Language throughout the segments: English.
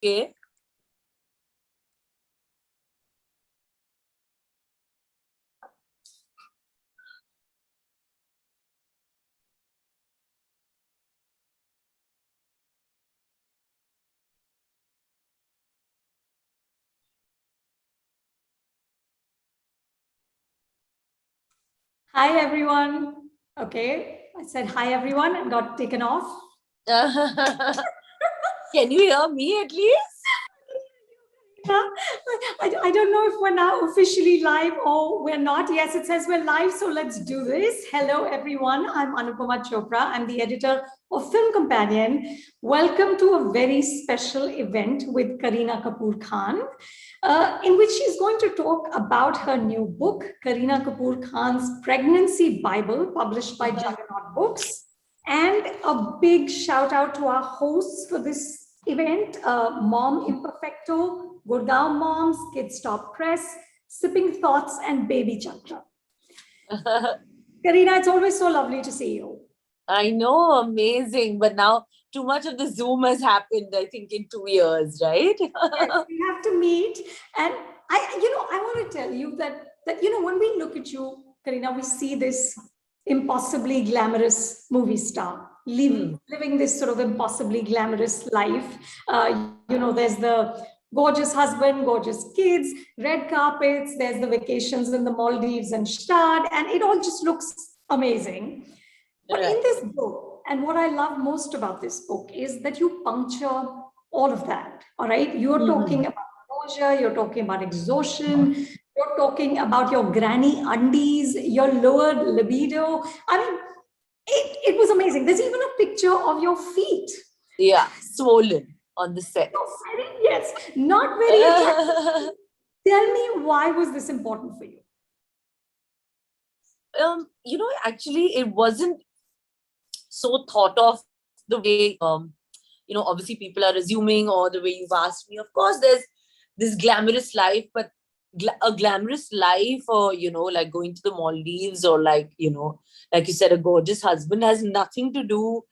Okay. Hi, everyone. Okay, I said hi, everyone, and got taken off. Can you hear me at least? I don't know if we're now officially live or we're not. Yes, it says we're live, so let's do this. Hello, everyone. I'm Anupama Chopra. I'm the editor of Film Companion. Welcome to a very special event with Kareena Kapoor Khan, in which she's going to talk about her new book, Kareena Kapoor Khan's Pregnancy Bible, published by Juggernaut Books. And a big shout out to our hosts for this event, Mom Imperfecto, Gurgaon Moms, Kids Stop Press, Sipping Thoughts, and Baby Chakra. Kareena, it's always so lovely to see you. I know, amazing. But now too much of the Zoom has happened, I think, in 2 years, right? Yes, we have to meet. And I want to tell you that when we look at you, Kareena, we see this impossibly glamorous movie star living this sort of impossibly glamorous life. There's the gorgeous husband, gorgeous kids, red carpets, there's the vacations in the Maldives and Stad, and it all just looks amazing. But in this book, and what I love most about this book is that you puncture all of that. All right. You're talking about nausea, you're talking about exhaustion, you're talking about your granny undies, your lowered libido. I mean, it was amazing. There's even a picture of your feet. Yeah, swollen on the set. Yes, not very attractive. Tell me, why was this important for you? Actually, it wasn't so thought of the way, obviously people are assuming, or the way you've asked me. Of course, there's this glamorous life, but a glamorous life, or, like going to the Maldives, or like you said, a gorgeous husband, has nothing to do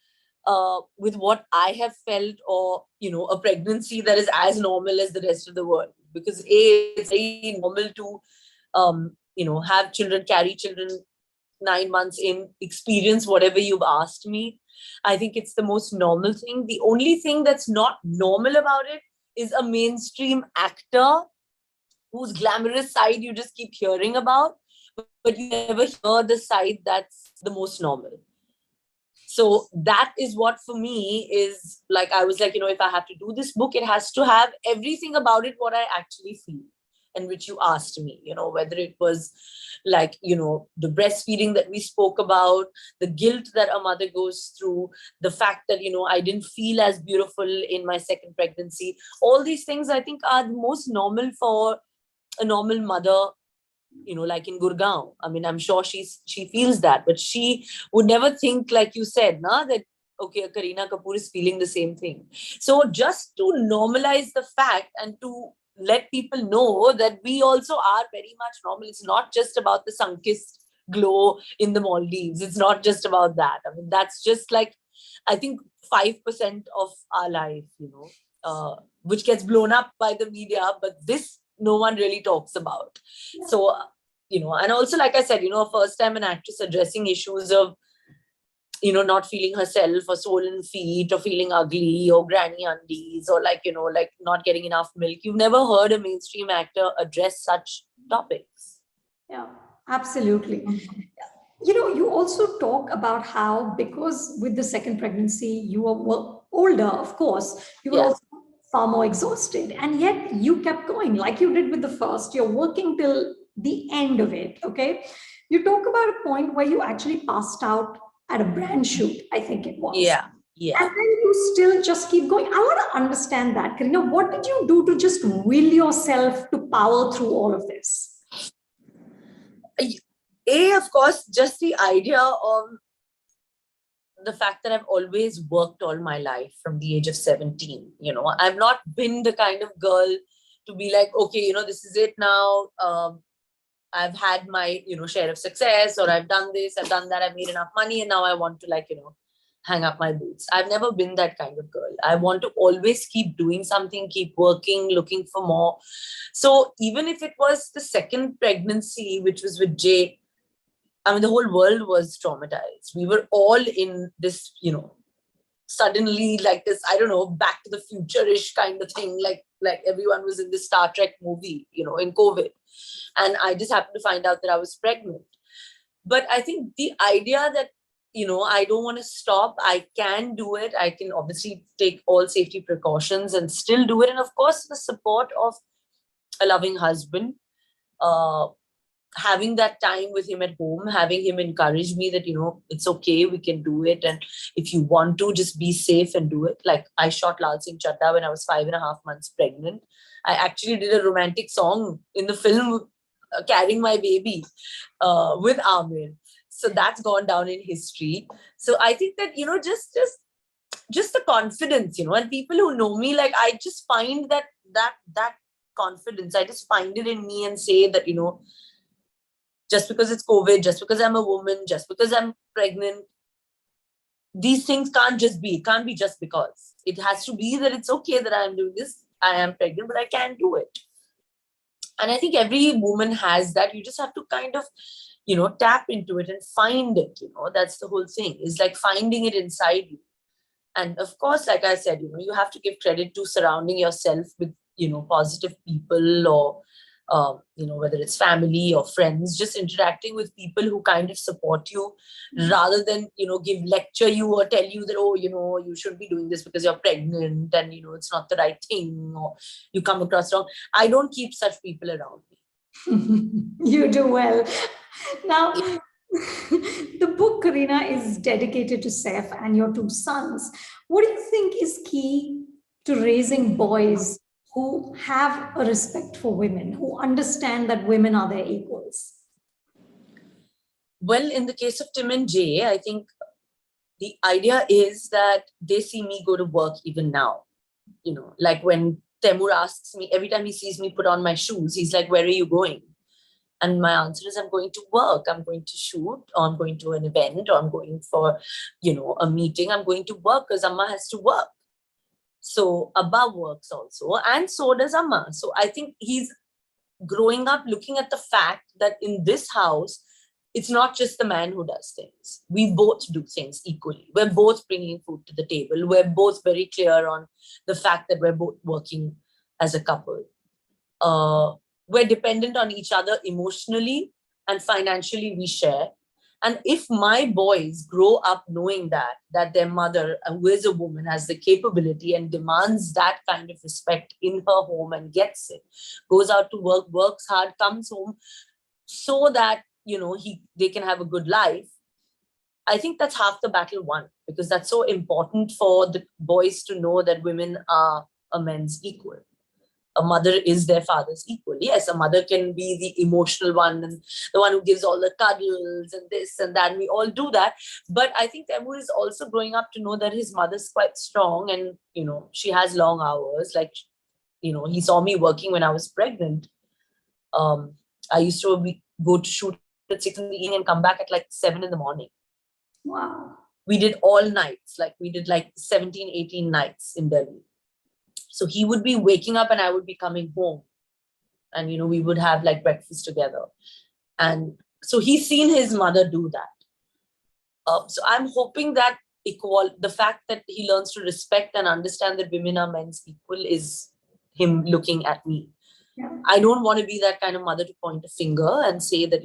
with what I have felt, or, a pregnancy that is as normal as the rest of the world. Because it's very normal to, have children, carry children 9 months in, experience whatever you've asked me. I think it's the most normal thing. The only thing that's not normal about it is a mainstream actor whose glamorous side you just keep hearing about, but you never hear the side that's the most normal. So that is what, for me, is like, I was like, if I have to do this book, it has to have everything about it what I actually feel, and which you asked me, whether it was like, the breastfeeding that we spoke about, the guilt that a mother goes through, the fact that, I didn't feel as beautiful in my second pregnancy. All these things, I think, are the most normal for a normal mother, like in Gurgaon. I mean, I'm sure she feels that, but she would never think, like you said, that, okay, Kareena Kapoor is feeling the same thing. So just to normalize the fact, and to let people know that we also are very much normal. It's not just about the sun-kissed glow in the Maldives. It's not just about that. I mean, that's just like, I think, 5% of our life, which gets blown up by the media, but this no one really talks about. So, and also, like I said, first time an actress addressing issues of, not feeling herself, or swollen feet, or feeling ugly, or granny undies, or like, like not getting enough milk. You've never heard a mainstream actor address such topics. Yeah, absolutely. You also talk about how, because with the second pregnancy, you were older, of course, you were also far more exhausted. And yet you kept going like you did with the first. You're working till the end of it. Okay. You talk about a point where you actually passed out at a brand shoot, I think it was. Yeah. And then you still just keep going. I want to understand that, Kareena. What did you do to just will yourself to power through all of this? Of course, just the idea of the fact that I've always worked all my life from the age of 17. I've not been the kind of girl to be like, okay, this is it now. I've had my, share of success, or I've done this, I've done that, I've made enough money, and now I want to, like, hang up my boots. I've never been that kind of girl. I want to always keep doing something, keep working, looking for more. So even if it was the second pregnancy, which was with Jay, I mean, the whole world was traumatized. We were all in this, suddenly like this, I don't know, back to the future-ish kind of thing. Like everyone was in this Star Trek movie, in COVID. And I just happened to find out that I was pregnant. But I think the idea that, I don't want to stop, I can do it. I can obviously take all safety precautions and still do it. And of course, the support of a loving husband, having that time with him at home, having him encourage me that, it's okay, we can do it. And if you want to, just be safe and do it. Like I shot Lal Singh Chaddha when I was 5.5 months pregnant. I actually did a romantic song in the film, carrying my baby with Amir. So that's gone down in history. So I think that, just the confidence, and people who know me, like I just find that confidence, I just find it in me and say that, just because it's COVID, just because I'm a woman, just because I'm pregnant, these things can't be just because. It has to be that it's okay that I'm doing this. I am pregnant, but I can do it. And I think every woman has that. You just have to kind of, tap into it and find it, that's the whole thing. It's like finding it inside you. And of course, like I said, you have to give credit to surrounding yourself with, positive people, or, whether it's family or friends, just interacting with people who kind of support you rather than, lecture you or tell you that, oh, you shouldn't be doing this because you're pregnant and, it's not the right thing, or you come across wrong. I don't keep such people around me. You do well. Now, the book, Kareena, is dedicated to Saif and your two sons. What do you think is key to raising boys who have a respect for women, who understand that women are their equals? Well, in the case of Tim and Jay, I think the idea is that they see me go to work even now. Like when Temur asks me, every time he sees me put on my shoes, he's like, where are you going? And my answer is, I'm going to work, I'm going to shoot, or I'm going to an event, or I'm going for, a meeting. I'm going to work because Amma has to work. So Abba works also, and so does Amma. So I think he's growing up looking at the fact that in this house, it's not just the man who does things. We both do things equally. We're both bringing food to the table. We're both very clear on the fact that we're both working as a couple. We're dependent on each other emotionally, and financially we share. And if my boys grow up knowing that their mother, who is a woman, has the capability and demands that kind of respect in her home and gets it, goes out to work, works hard, comes home, so that, they can have a good life, I think that's half the battle won, because that's so important for the boys to know that women are a man's equal. A mother is their father's equal. Yes, a mother can be the emotional one and the one who gives all the cuddles and this and that. And we all do that. But I think Temur is also growing up to know that his mother's quite strong and, she has long hours. Like, he saw me working when I was pregnant. I used to go to shoot at 6 in the evening and come back at like 7 in the morning. Wow. We did all nights. Like we did like 17, 18 nights in Delhi. So he would be waking up and I would be coming home. And, we would have like breakfast together. And so he's seen his mother do that. So I'm hoping that the fact that he learns to respect and understand that women are men's equal is him looking at me. Yeah. I don't want to be that kind of mother to point a finger and say that,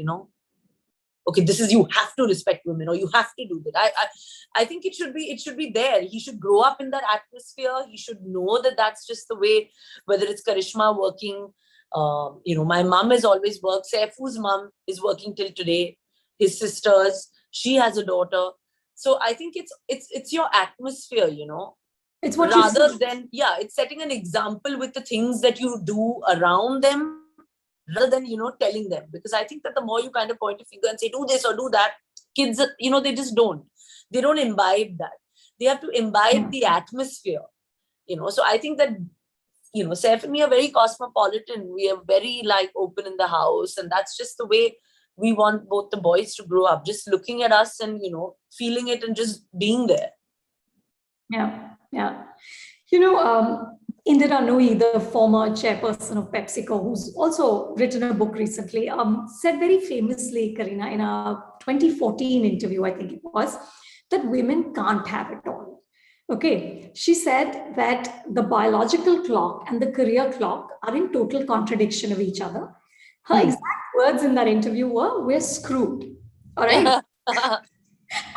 okay, this is, you have to respect women or you have to do that. I think it should be there. He should grow up in that atmosphere. He should know that that's just the way, whether it's Karishma working, my mom has always worked. Saifu's mom is working till today. His sisters, she has a daughter. So I think it's your atmosphere, It's what rather than, it's setting an example with the things that you do around them, rather than, telling them. Because I think that the more you kind of point a finger and say, do this or do that, kids, they just don't. They don't imbibe that. They have to imbibe the atmosphere, So I think that, Saif and me are very cosmopolitan. We are very like open in the house. And that's just the way we want both the boys to grow up, just looking at us and, feeling it and just being there. Yeah, yeah. You know, Indira Nooyi, the former chairperson of PepsiCo, who's also written a book recently, said very famously, Kareena, in a 2014 interview, I think it was, that women can't have it all. Okay. She said that the biological clock and the career clock are in total contradiction of each other. Her exact words in that interview were, "We're screwed." All right.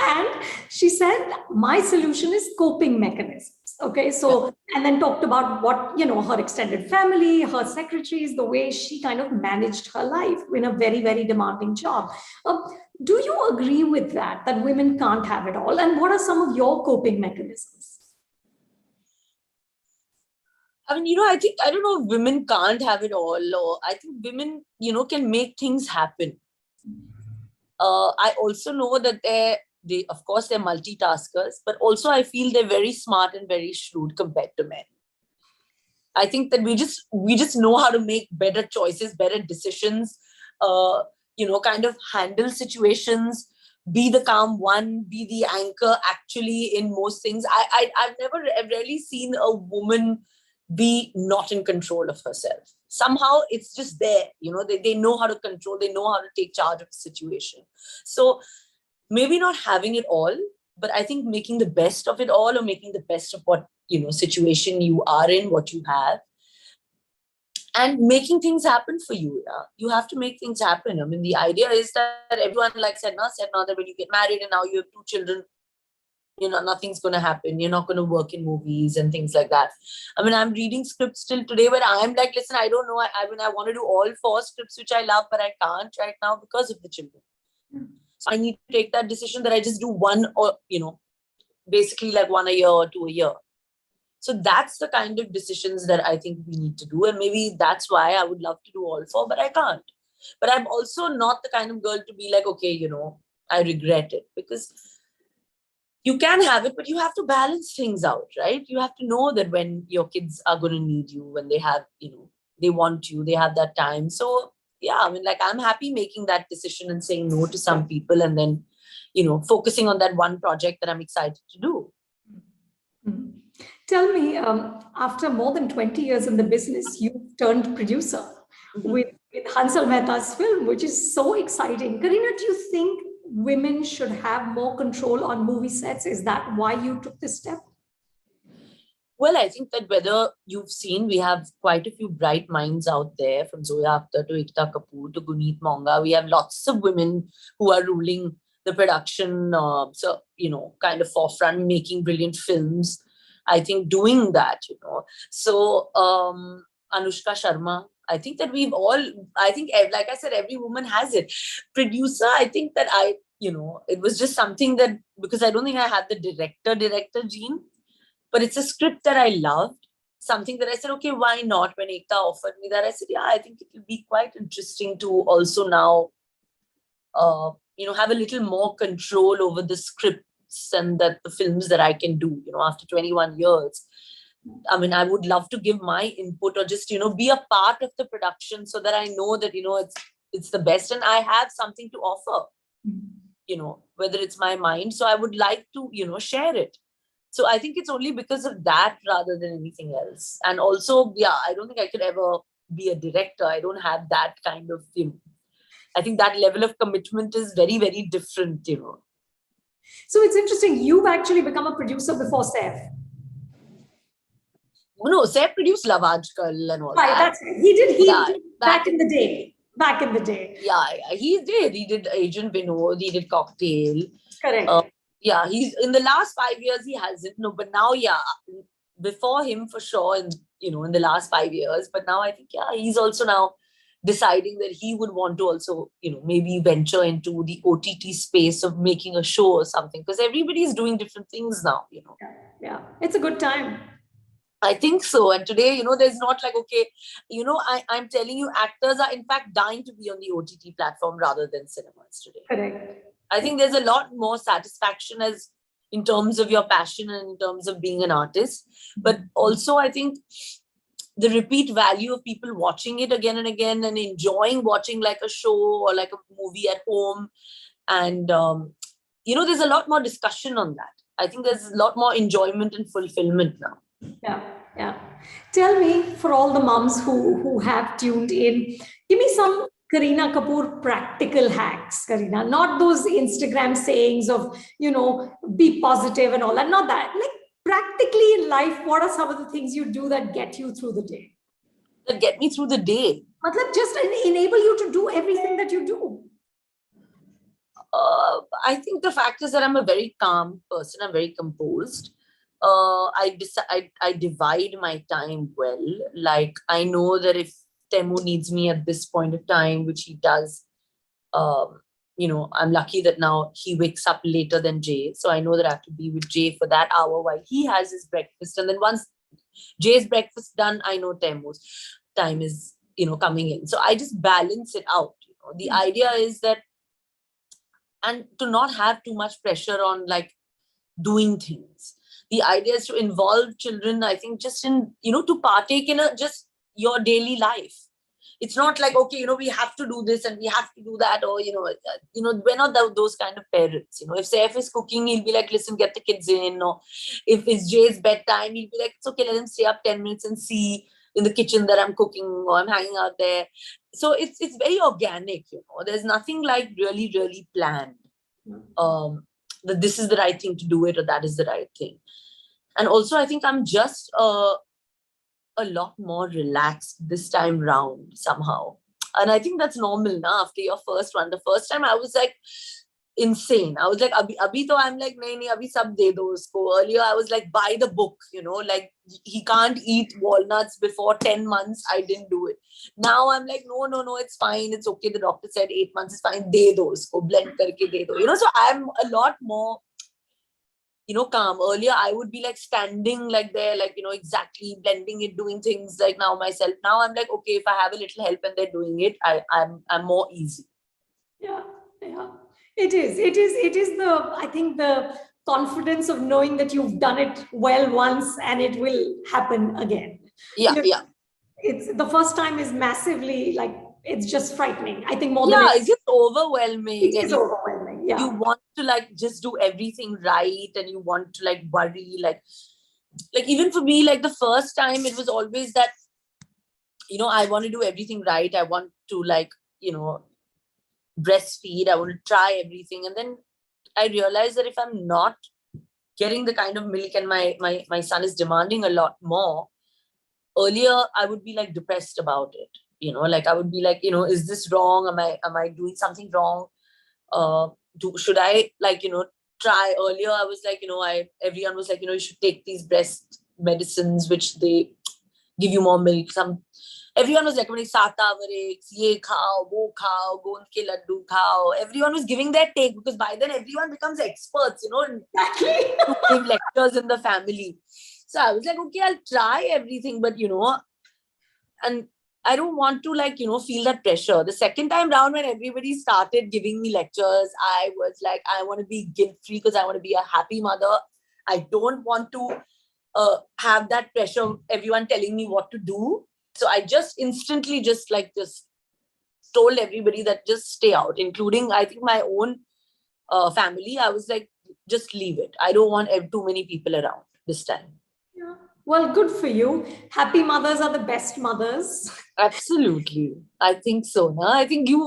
And she said, my solution is coping mechanisms. Okay. So, and then talked about what, her extended family, her secretaries, the way she kind of managed her life in a very, very demanding job. Do you agree with that women can't have it all? And what are some of your coping mechanisms? I mean, I don't know if women can't have it all, or I think women, can make things happen. I also know that of course, they're multitaskers, but also I feel they're very smart and very shrewd compared to men. I think that we just know how to make better choices, better decisions, kind of handle situations, be the calm one, be the anchor actually in most things. I've rarely seen a woman be not in control of herself. Somehow it's just there, they know how to control, they know how to take charge of the situation. So maybe not having it all, but I think making the best of it all, or making the best of what, situation you are in, what you have, and making things happen for you. Yeah? You have to make things happen. I mean, the idea is that everyone, like said now that when you get married and now you have 2 children, nothing's going to happen. You're not going to work in movies and things like that. I mean, I'm reading scripts till today where I'm like, listen, I don't know. I mean, I want to do all 4 scripts, which I love, but I can't right now because of the children. So I need to take that decision that I just do one, or, basically like 1 a year or 2 a year. So that's the kind of decisions that I think we need to do. And maybe that's why I would love to do all 4, but I can't. But I'm also not the kind of girl to be like, okay, I regret it, because you can have it, but you have to balance things out, right? You have to know that when your kids are going to need you, when they have, they want you, they have that time. So yeah, I mean, like, I'm happy making that decision and saying no to some people, and then, focusing on that one project that I'm excited to do. Mm-hmm. Tell me, after more than 20 years in the business, you turned producer with Hansal Mehta's film, which is so exciting. Kareena, do you think women should have more control on movie sets? Is that why you took this step? Well, I think that whether you've seen, we have quite a few bright minds out there, from Zoya Akhtar to Ekta Kapoor to Guneet Monga. We have lots of women who are ruling the production, kind of forefront, making brilliant films. I think doing that, So Anushka Sharma, I think that like I said, every woman has it. Producer, I think that it was just something that, because I don't think I had the director gene, but it's a script that I loved, something that I said, okay, why not? When Ekta offered me that, I said, yeah, I think it will be quite interesting to also now, have a little more control over the scripts and that the films that I can do, after 21 years. I mean, I would love to give my input, or just, be a part of the production, so that I know that, it's the best and I have something to offer, whether it's my mind. So I would like to, share it. So I think it's only because of that rather than anything else. And also, yeah, I don't think I could ever be a director. I don't have that kind of, I think that level of commitment is very, very different, So it's interesting. You've actually become a producer before Saif. No, Saif produced Love Aajkal and all right, that. That's it. He did back in the day. Back in the day. Yeah, he did. He did Agent Vinod. He did Cocktail. Correct. Yeah, he's in the last 5 years he hasn't. No, but now, yeah, before him for sure, and in the last 5 years. But now I think, yeah, he's also now deciding that he would want to also, maybe venture into the OTT space of making a show or something, because everybody's doing different things now, Yeah, it's a good time. I think so. And today, there's not like, okay, I'm telling you, actors are in fact dying to be on the OTT platform rather than cinemas today. Correct. I think there's a lot more satisfaction as in terms of your passion and in terms of being an artist. But also, I think the repeat value of people watching it again and again and enjoying watching like a show or like a movie at home. And, there's a lot more discussion on that. I think there's a lot more enjoyment and fulfillment now. Yeah, yeah. Tell me, for all the moms who have tuned in, give me some Kareena Kapoor practical hacks, Kareena. Not those Instagram sayings of, be positive and all that. Not that. Like practically in life, what are some of the things you do that get you through the day? That get me through the day. Matlab, just enable you to do everything that you do. I think the fact is that I'm a very calm person. I'm very composed. I divide my time well. Like, I know that if Temu needs me at this point of time, which he does, I'm lucky that now he wakes up later than Jay. So I know that I have to be with Jay for that hour while he has his breakfast. And then once Jay's breakfast done, I know Temu's time is, coming in. So I just balance it out. The idea is that, and to not have too much pressure on like doing things. The idea is to involve children, I think, just in, to partake in just your daily life. It's not like, okay, we have to do this and we have to do that, or, we're not those kind of parents. If Saif is cooking, he'll be like, listen, get the kids in. Or if it's Jay's bedtime, he'll be like, it's okay, let him stay up 10 minutes and see in the kitchen that I'm cooking or I'm hanging out there. So it's very organic, There's nothing like really, really planned. That this is the right thing to do it, or that is the right thing. And also, I think I'm just a lot more relaxed this time round somehow. And I think that's normal now after your first one. The first time I was like insane. I was like, abhi to I'm like, nahi, abhi sab de do usko. Earlier I was like, buy the book, like he can't eat walnuts before 10 months. I didn't do it. Now I'm like, no, it's fine. It's okay. The doctor said 8 months is fine. De do usko, blend karke de do. So I'm a lot more, calm. Earlier, I would be like standing like there, like, exactly blending it, doing things like now myself. Now I'm like, okay, if I have a little help and they're doing it, I'm more easy. Yeah. It is I think the confidence of knowing that you've done it well once and it will happen again. Yeah. It's the first time is massively like, it's just frightening. I think more than it's just overwhelming. It is overwhelming. Yeah. You want to like just do everything right, and you want to like worry, like even for me, like the first time it was always that, I want to do everything right. I want to like, breastfeed. I want to try everything. And then I realized that if I'm not getting the kind of milk and my son is demanding a lot more, earlier I would be like depressed about it. Like I would be like, is this wrong? Am I doing something wrong? Should I like, try? Earlier I was like, everyone was like, you should take these breast medicines, which they give you more milk. Everyone was recommending Satavarex, ye khao, wo khao, gond ke laddu khao. Everyone was giving their take, because by then everyone becomes experts, and to give lectures in the family. So I was like, okay, I'll try everything, but and I don't want to like, feel that pressure. The second time round, when everybody started giving me lectures, I was like, I want to be guilt-free because I want to be a happy mother. I don't want to have that pressure of everyone telling me what to do. So I just instantly just told everybody that just stay out, including I think my own family. I was like, just leave it. I don't want too many people around this time. Yeah. Well, good for you. Happy mothers are the best mothers. Absolutely. I think so. No? I think you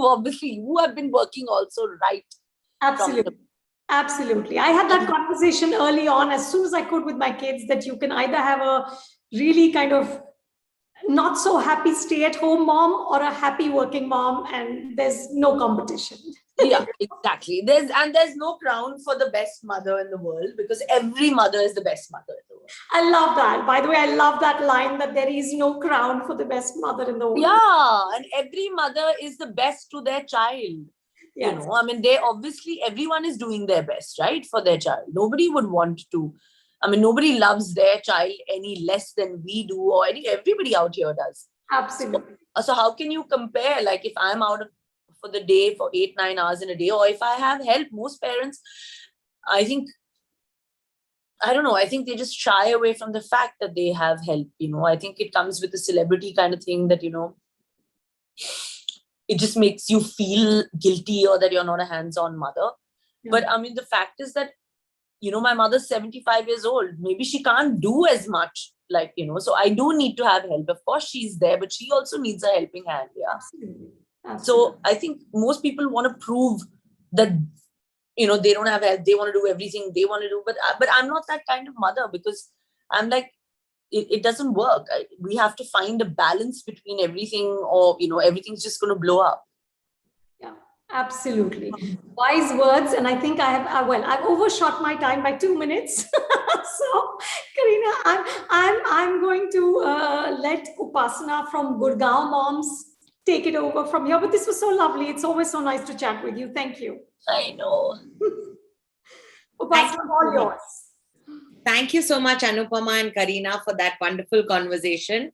have been working also, right? Absolutely. Absolutely. I had that conversation early on, as soon as I could, with my kids, that you can either have a really kind of not so happy stay-at-home mom or a happy working mom, and there's no competition. Yeah, exactly. There's no crown for the best mother in the world, because every mother is the best mother in the world. I love that. By the way, I love that line, that there is no crown for the best mother in the world. Yeah, and every mother is the best to their child. Yes. I mean, everyone is doing their best, right, for their child. Nobody would want to. I mean, nobody loves their child any less than we do, or everybody out here does. Absolutely. So how can you compare? Like, if I'm out for the day for 8-9 hours in a day, or if I have help, most parents, I think they just shy away from the fact that they have help. I think it comes with a celebrity kind of thing that, it just makes you feel guilty, or that you're not a hands-on mother. Yeah. But I mean, the fact is that my mother's 75 years old. Maybe she can't do as much, like, so I do need to have help. Of course, she's there, but she also needs a helping hand. Yeah. Absolutely. Absolutely. So I think most people want to prove that, they don't have help. They want to do everything they want to do. But I'm not that kind of mother, because I'm like, it doesn't work. We have to find a balance between everything, or, everything's just going to blow up. Yeah, absolutely. Wise words. And I think I've overshot my time by 2 minutes. So, Kareena, I'm going to let Upasana from Gurgaon Moms take it over from here. But this was so lovely. It's always so nice to chat with you. Thank you. I know. Upasana, all yours. Thank you so much, Anupama and Kareena, for that wonderful conversation.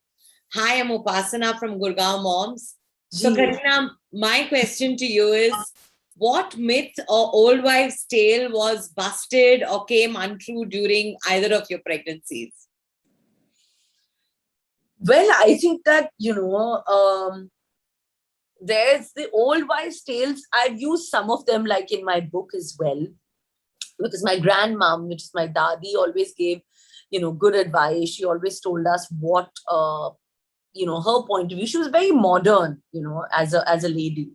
Hi, I'm Upasana from Gurgaon Moms. So, Kareena, my question to you is, what myth or old wives' tale was busted or came untrue during either of your pregnancies? Well, I think that, there's the old wives' tales. I've used some of them, like in my book as well, because my grandmom, which is my dadi, always gave, good advice. She always told us what, her point of view. She was very modern, as a lady.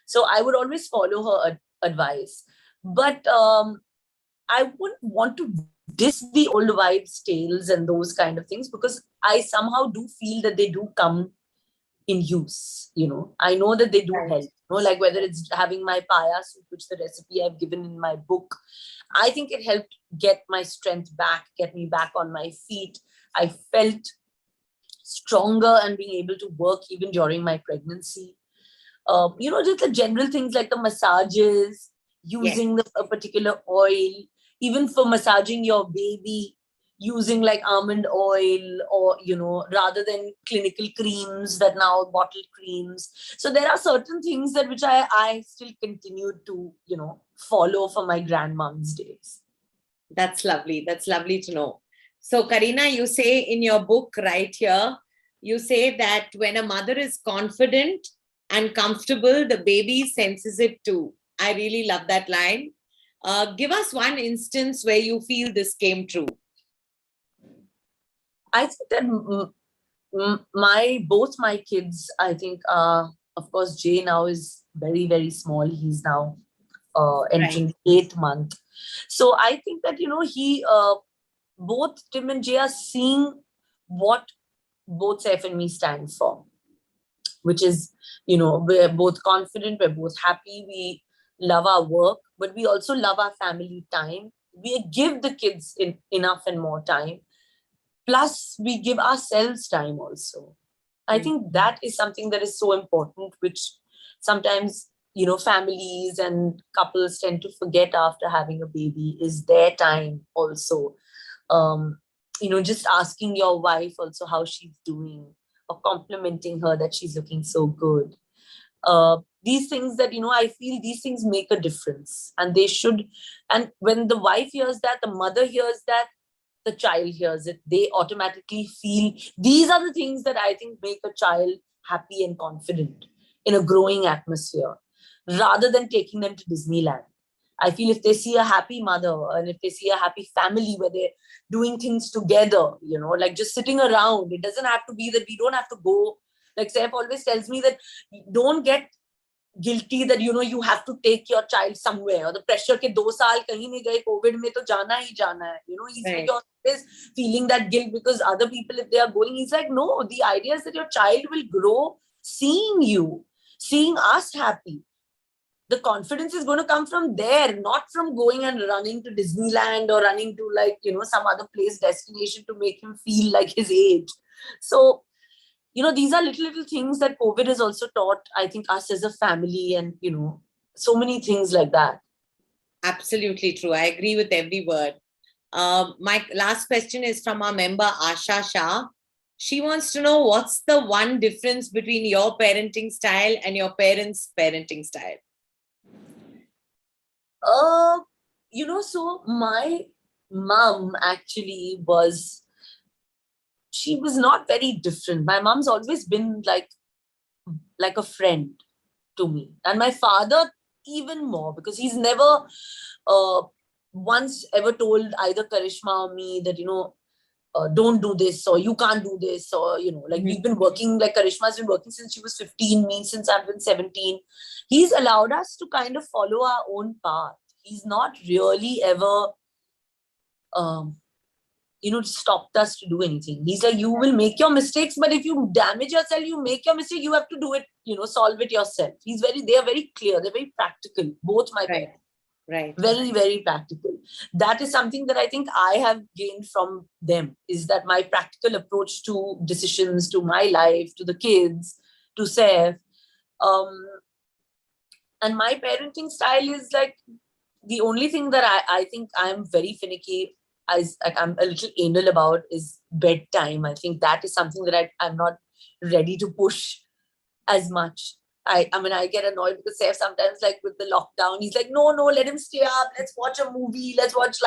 So I would always follow her advice. But I wouldn't want to diss the old wives' tales and those kind of things, because I somehow do feel that they do come in use. I know that they do help. Like whether it's having my paya soup, which the recipe I've given in my book, I think it helped get my strength back, get me back on my feet. I felt stronger and being able to work even during my pregnancy. Just the general things like the massages, using a particular oil, even for massaging your baby, using like almond oil, or, rather than clinical creams that now bottled creams. So there are certain things that which I still continue to, follow for my grandmom's days. That's lovely. That's lovely to know. So, Kareena, you say in your book right here, you say that when a mother is confident and comfortable, the baby senses it too. I really love that line. Give us one instance where you feel this came true. I think that both my kids, I think, of course, Jay now is very, very small. He's now entering the 8th month. So I think that, both Tim and Jay are seeing what both Saif and me stand for, which is, we're both confident, we're both happy, we love our work, but we also love our family time. We give the kids enough and more time. Plus, we give ourselves time also. I think that is something that is so important, which sometimes, families and couples tend to forget after having a baby, is their time also. Just asking your wife also how she's doing, or complimenting her that she's looking so good. These things that, I feel these things make a difference, and they should. And when the wife hears that, the mother hears that, the child hears it, they automatically feel these are the things that I think make a child happy and confident in a growing atmosphere, rather than taking them to Disneyland. I feel if they see a happy mother, and if they see a happy family where they're doing things together, like just sitting around, it doesn't have to be that we don't have to go. Like Saif always tells me that don't get guilty that, you have to take your child somewhere, or the pressure ke 2 saal kahin nahi gaye, COVID mein to jana hi jana hai. He's like always feeling that guilt because other people, if they are going, he's like, no, the idea is that your child will grow seeing you, seeing us happy. The confidence is going to come from there, not from going and running to Disneyland or running to some other place, destination to make him feel like his age. So, these are little things that COVID has also taught, I think, us as a family, and, so many things like that. Absolutely true. I agree with every word. My last question is from our member, Asha Shah. She wants to know, what's the one difference between your parenting style and your parents' parenting style? So my mom actually she was not very different. My mom's always been like a friend to me. And my father even more, because he's never once ever told either Karishma or me that, don't do this, or you can't do this, or, like we've been working, like Karishma's been working since she was 15, me since I've been 17. He's allowed us to kind of follow our own path. He's not really ever, stopped us to do anything. He's like, you will make your mistakes, but if you damage yourself, you make your mistake, you have to do it, solve it yourself. They are very clear. They're very practical. Both my parents. Right. Very, very practical. That is something that I think I have gained from them, is that my practical approach to decisions, to my life, to the kids, to Saif. And my parenting style is like, the only thing that I think I'm very finicky, I'm a little anal about, is bedtime. I think that is something that I'm not ready to push as much. I get annoyed because Saif sometimes, like with the lockdown, he's like, no, let him stay up. Let's watch a movie. Let's watch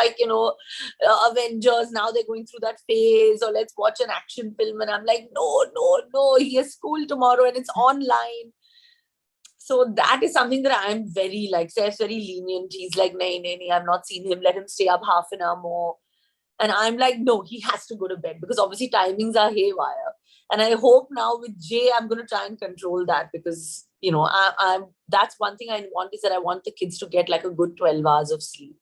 Avengers. Now they're going through that phase, or let's watch an action film. And I'm like, no. He has school tomorrow and it's online. So that is something that I'm very, like, Saif's very lenient. He's like, nay, I've not seen him. Let him stay up half an hour more. And I'm like, no, he has to go to bed, because obviously timings are haywire. And I hope now with Jay, I'm going to try and control that, because, that's one thing I want, is that I want the kids to get like a good 12 hours of sleep.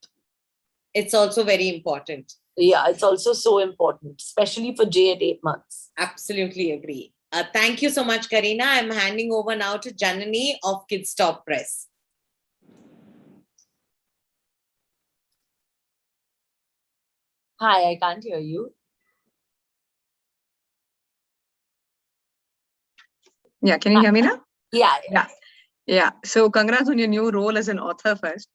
It's also very important. Yeah, it's also so important, especially for Jay at 8 months. Absolutely agree. Thank you so much, Kareena. I'm handing over now to Janani of Kids Top Press. Hi, I can't hear you. Yeah, can you hear me now? Yeah. So congrats on your new role as an author first.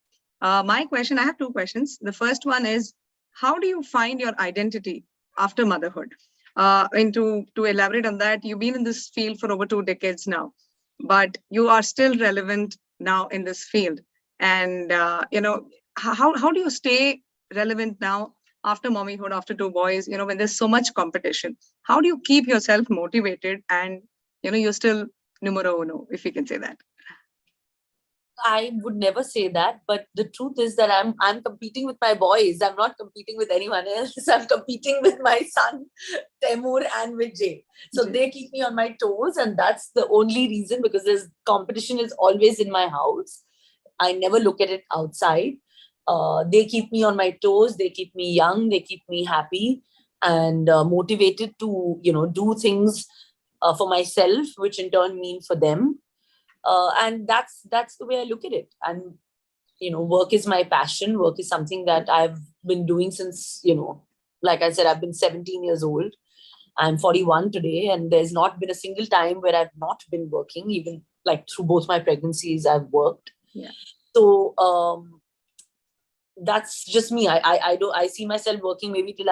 My question, I have two questions. The first one is, how do you find your identity after motherhood? And to elaborate on that, you've been in this field for over 2 decades now, but you are still relevant now in this field. And, how do you stay relevant now after mommyhood, after 2 boys, when there's so much competition? How do you keep yourself motivated and, you're still numero uno, if you can say that? I would never say that, but the truth is that I'm competing with my boys. I'm not competing with anyone else. I'm competing with my son, Temur, and with Jay. So they keep me on my toes, and that's the only reason, because there's competition is always in my house. I never look at it outside. They keep me on my toes. They keep me young. They keep me happy and motivated to, do things for myself, which in turn mean for them. And that's the way I look at it. And, work is my passion. Work is something that I've been doing since, like I said, I've been 17 years old. I'm 41 today, and there's not been a single time where I've not been working. Even like through both my pregnancies, I've worked. Yeah. So that's just me. I see myself working maybe till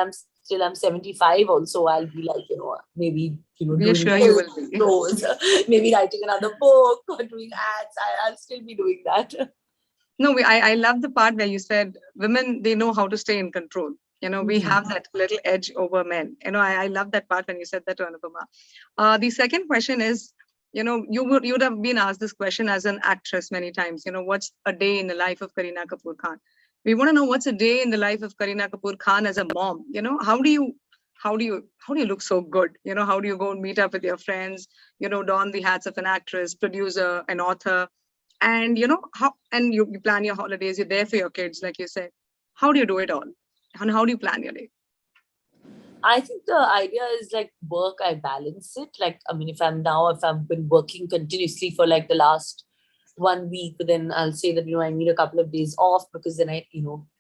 I'm 75. Also, I'll be like, maybe, We're sure you will be. Those, maybe writing another book or doing ads. I'll still be doing that. No, I love the part where you said women, they know how to stay in control. We have that little edge over men. I love that part when you said that to Anupama. The second question is, you would have been asked this question as an actress many times. What's a day in the life of Kareena Kapoor Khan? We want to know what's a day in the life of Kareena Kapoor Khan as a mom. How do you look so good? How do you go and meet up with your friends? Don the hats of an actress, producer, an author, and you plan your holidays. You're there for your kids, like you said. How do you do it all? And how do you plan your day? I think the idea is like work, I balance it. Like, if I've been working continuously for like the last 1 week, then I'll say that, I need a couple of days off, because then I,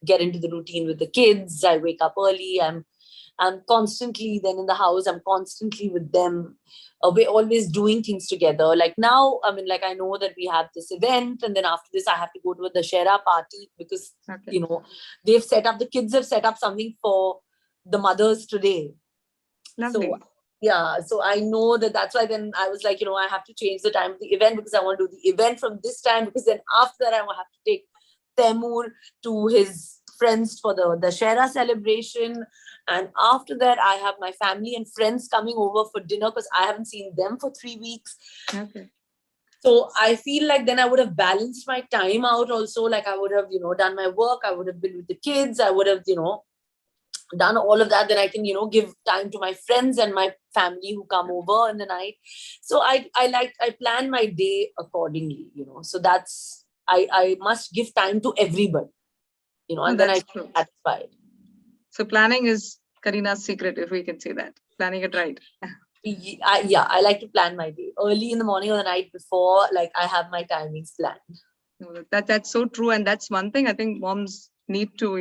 get into the routine with the kids. I wake up early. I'm constantly then in the house. I'm constantly with them. We're always doing things together. Like now, I know that we have this event, and then after this, I have to go to a Dashera party, because, the kids have set up something for the mothers today. Lovely. So I know that's why then I was like, I have to change the time of the event, because I want to do the event from this time, because then after that I will have to take Temur to his friends for the Dashera celebration. And after that, I have my family and friends coming over for dinner, because I haven't seen them for 3 weeks. Okay. So I feel like then I would have balanced my time out also. Like I would have, done my work. I would have been with the kids. I would have, done all of that. Then I can, give time to my friends and my family who come over in the night. So I plan my day accordingly, So that's, I must give time to everybody, and then I feel satisfied. So planning is Kareena's secret, if we can say that. Planning it right. I like to plan my day early in the morning or the night before. Like I have my timings planned. No, that's so true, and that's one thing I think moms need to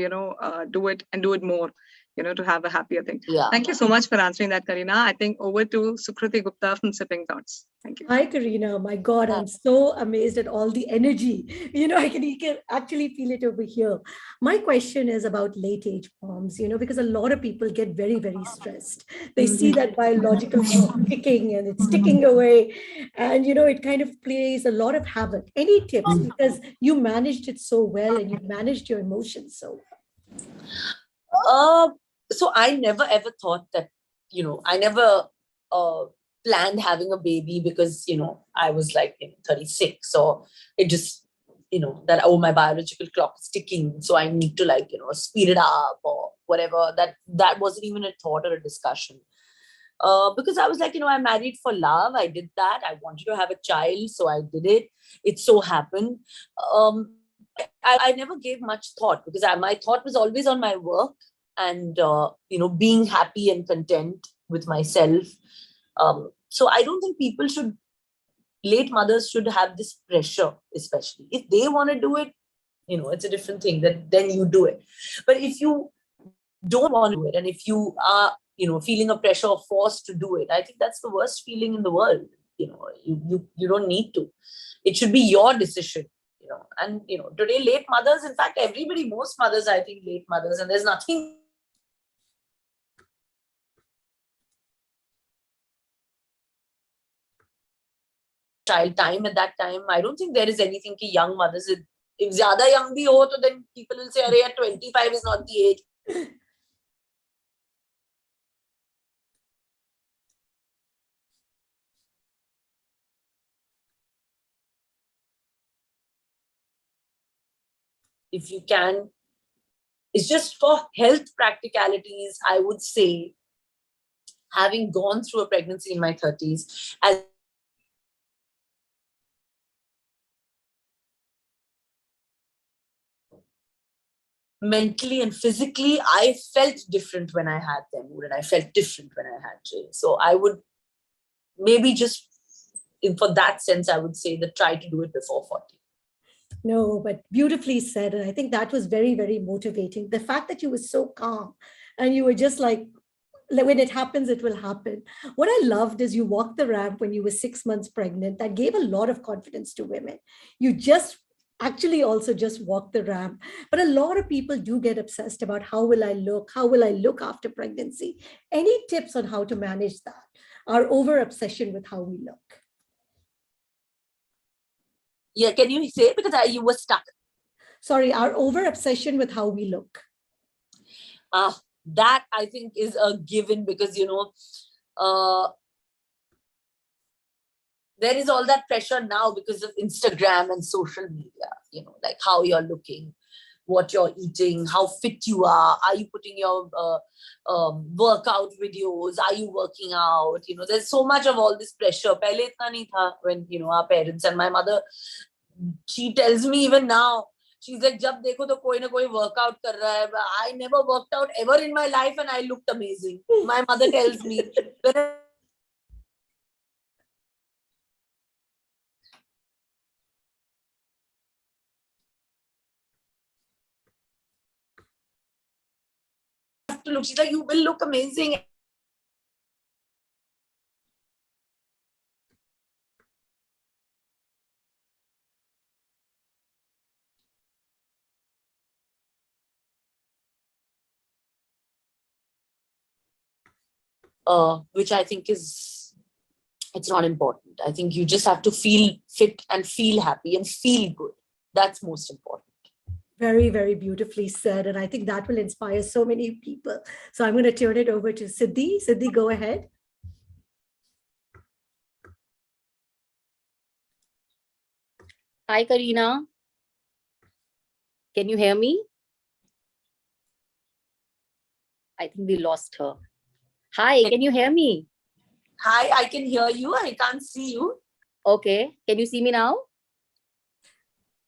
do it and do it more, to have a happier thing. Yeah. Thank you so much for answering that, Kareena. I think over to Sukirti Gupta from Sipping Thoughts. Thank you. Hi, Kareena. My God, I'm so amazed at all the energy. I can actually feel it over here. My question is about late age moms, because a lot of people get very, very stressed. They see that biological clock ticking and it's ticking away. And, it kind of plays a lot of havoc. Any tips? Because you managed it so well and you managed your emotions so well. So I never ever thought that, I never planned having a baby because, I was like 36. So it just, that, oh, my biological clock is ticking. So I need to speed it up or whatever. That wasn't even a thought or a discussion. Because I was like, I married for love. I did that. I wanted to have a child. So I did it. It so happened. I never gave much thought because my thought was always on my work and, being happy and content with myself. So I don't think late mothers should have this pressure, especially if they want to do it, it's a different thing then you do it. But if you don't want to do it and if you are, feeling a pressure or forced to do it, I think that's the worst feeling in the world. You don't need to. It should be your decision. And today late mothers, in fact, most mothers, I think late mothers, and there's nothing child time at that time. I don't think there is anything ki young mothers, if zyada young bhi ho, to then people will say, "Arey, 25 is not the age." If you can, it's just for health practicalities, I would say, having gone through a pregnancy in my 30s, as mentally and physically, I felt different when I had them, and I felt different when I had Jay. So I would maybe just, for that sense, I would say that try to do it before 40. No, but beautifully said. And I think that was very, very motivating. The fact that you were so calm and you were just like, when it happens, it will happen. What I loved is you walked the ramp when you were 6 months pregnant. That gave a lot of confidence to women. You just actually also just walk the ramp. But a lot of people do get obsessed about how will I look? How will I look after pregnancy? Any tips on how to manage that? Our over obsession with how we look. Yeah, can you say it? Because you were stuck. Sorry, our over obsession with how we look. That I think is a given because, there is all that pressure now because of Instagram and social media, like how you're looking, what you're eating, how fit you are you putting your workout videos, are you working out, there's so much of all this pressure. Pehle itna nahi tha when, our parents, and my mother, she tells me even now, she's like, jab dekho to koi na koi workout kar raha hai. I never worked out ever in my life and I looked amazing. My mother tells me, to look, she's like, you will look amazing. Which I think it's not important. I think you just have to feel fit and feel happy and feel good. That's most important. Very, very beautifully said. And I think that will inspire so many people. So I'm going to turn it over to SIdhi. SIdhi, go ahead. Hi, Kareena. Can you hear me? I think we lost her. Hi, can you hear me? Hi, I can hear you. I can't see you. Okay. Can you see me now?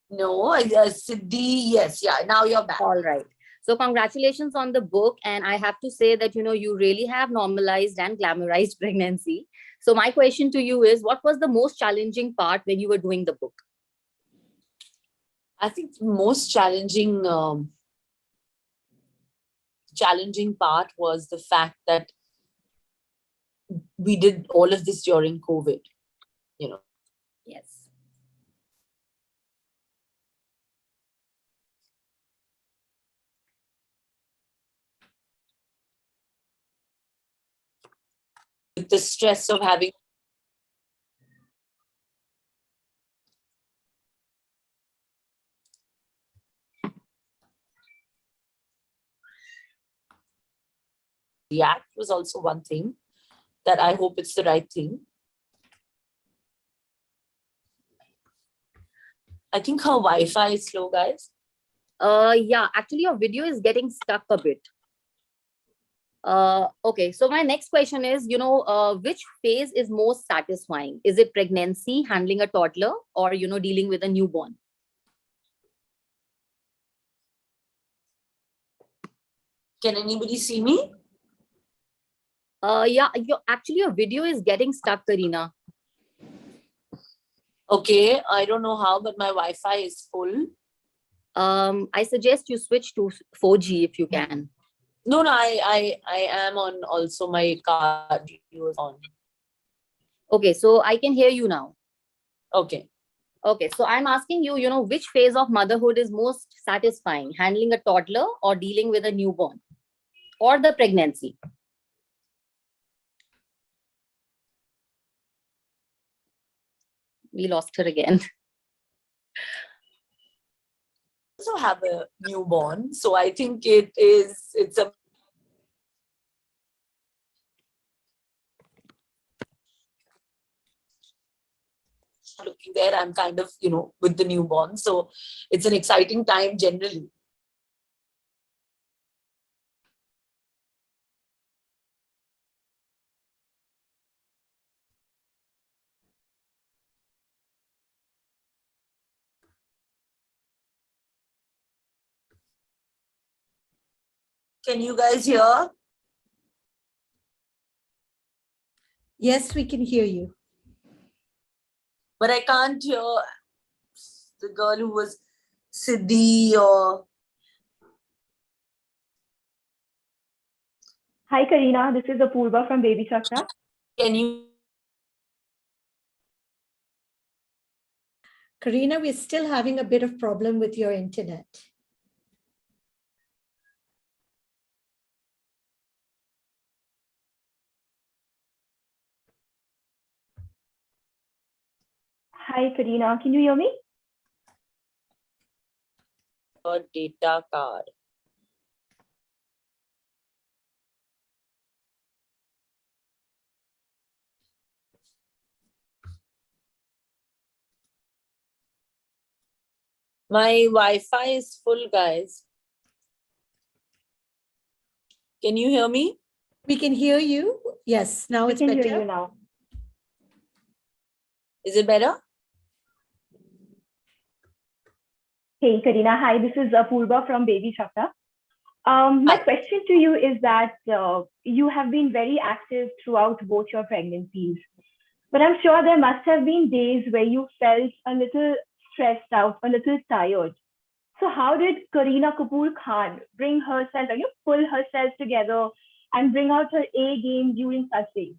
No, Siddhi, yes, yeah, now you're back. All right. So congratulations on the book. And I have to say that, you really have normalized and glamorized pregnancy. So my question to you is, what was the most challenging part when you were doing the book? I think the most challenging part was the fact that we did all of this during COVID, Yes. with the stress of having react was also one thing that I hope it's the right thing. I think her Wi-Fi is slow, guys. Yeah, actually your video is getting stuck a bit. Okay, so my next question is, which phase is most satisfying? Is it pregnancy, handling a toddler, or, dealing with a newborn? Can anybody see me? Yeah, actually your video is getting stuck, Kareena. Okay, I don't know how, but my Wi-Fi is full. I suggest you switch to 4G if you can. No, I am on also, my card is on. Okay, so I can hear you now. Okay. Okay, so I'm asking you, which phase of motherhood is most satisfying? Handling a toddler or dealing with a newborn? Or the pregnancy? We lost her again. Also have a newborn, so I think it's a looking there. I'm kind of, with the newborn, so it's an exciting time generally. Can you guys hear? Yes, we can hear you. But I can't hear the girl who was Siddhi or... Hi, Kareena. This is Apurba from Baby Chakra. Can you? Kareena, we're still having a bit of problem with your internet. Hi, Kareena. Can you hear me? Your data card. My Wi-Fi is full, guys. Can you hear me? We can hear you. Yes, now it's We can better. hear you now. Is it better? Hey, Kareena. Hi, this is Apurba from Baby Chakra. My Hi. question to you is that you have been very active throughout both your pregnancies, but I'm sure there must have been days where you felt a little stressed out, a little tired. So how did Kareena Kapoor Khan bring herself, pull herself together and bring out her A game during such days?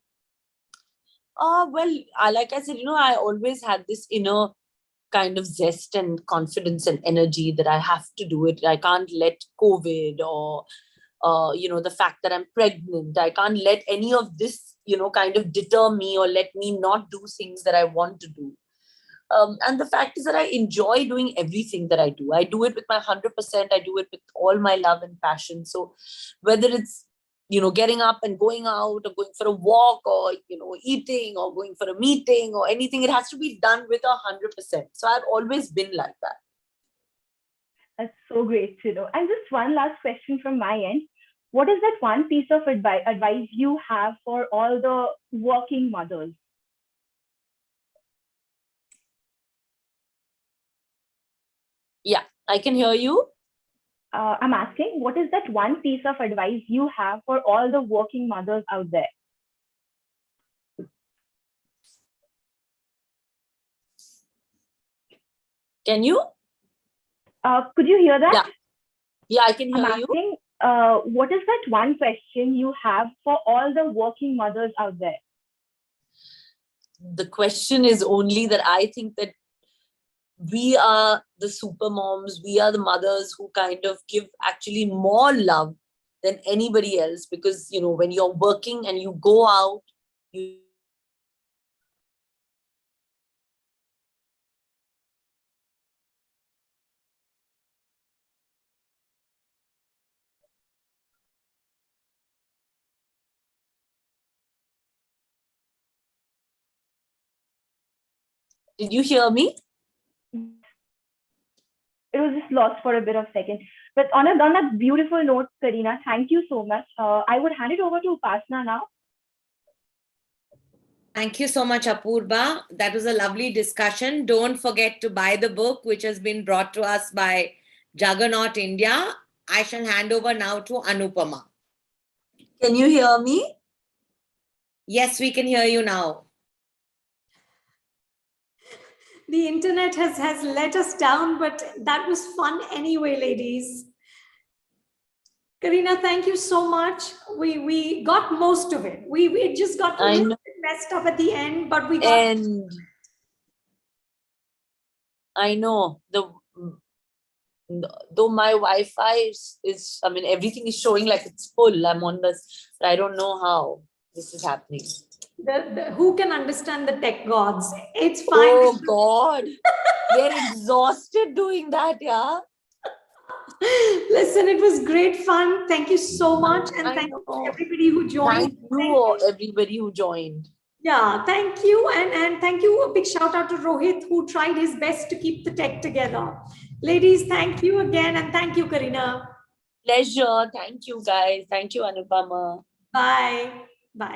Well, like I said, I always had this inner kind of zest and confidence and energy that I have to do it. I can't let COVID or, the fact that I'm pregnant, I can't let any of this, kind of deter me or let me not do things that I want to do. And the fact is that I enjoy doing everything that I do. I do it with my 100%. I do it with all my love and passion. So whether it's getting up and going out or going for a walk or, eating or going for a meeting or anything. It has to be done with 100%. So I've always been like that. That's so great to know. And just one last question from my end. What is that one piece of advice you have for all the working mothers? Yeah, I can hear you. I'm asking, what is that one piece of advice you have for all the working mothers out there? Can you? Could you hear that? Yeah. Yeah, I can hear I'm you. asking, what is that one question you have for all the working mothers out there? The question is only that I think that we are the super moms, we are the mothers who kind of give actually more love than anybody else, because when you're working and you go out, you did you hear me? It was just lost for a bit of second. But on that beautiful note, Kareena, thank you so much. I would hand it over to Upasana now. Thank you so much, Apurba. That was a lovely discussion. Don't forget to buy the book, which has been brought to us by Juggernaut India. I shall hand over now to Anupama. Can you hear me? Yes, we can hear you now. The internet has let us down, but that was fun anyway, ladies. Kareena, thank you so much. We got most of it. We just got a little bit messed up at the end, but we got. And I know though my Wi-Fi is, everything is showing like it's full. I'm on this, but I don't know how this is happening. Who can understand the tech gods? It's fine. Oh God, we're exhausted doing that, yeah. Listen, it was great fun. Thank you so much, and thank you to everybody who joined. Thank you, everybody who joined. Yeah, thank you, and thank you. A big shout out to Rohit, who tried his best to keep the tech together. Ladies, thank you again, and thank you, Kareena. Pleasure. Thank you, guys. Thank you, Anupama. Bye. Bye.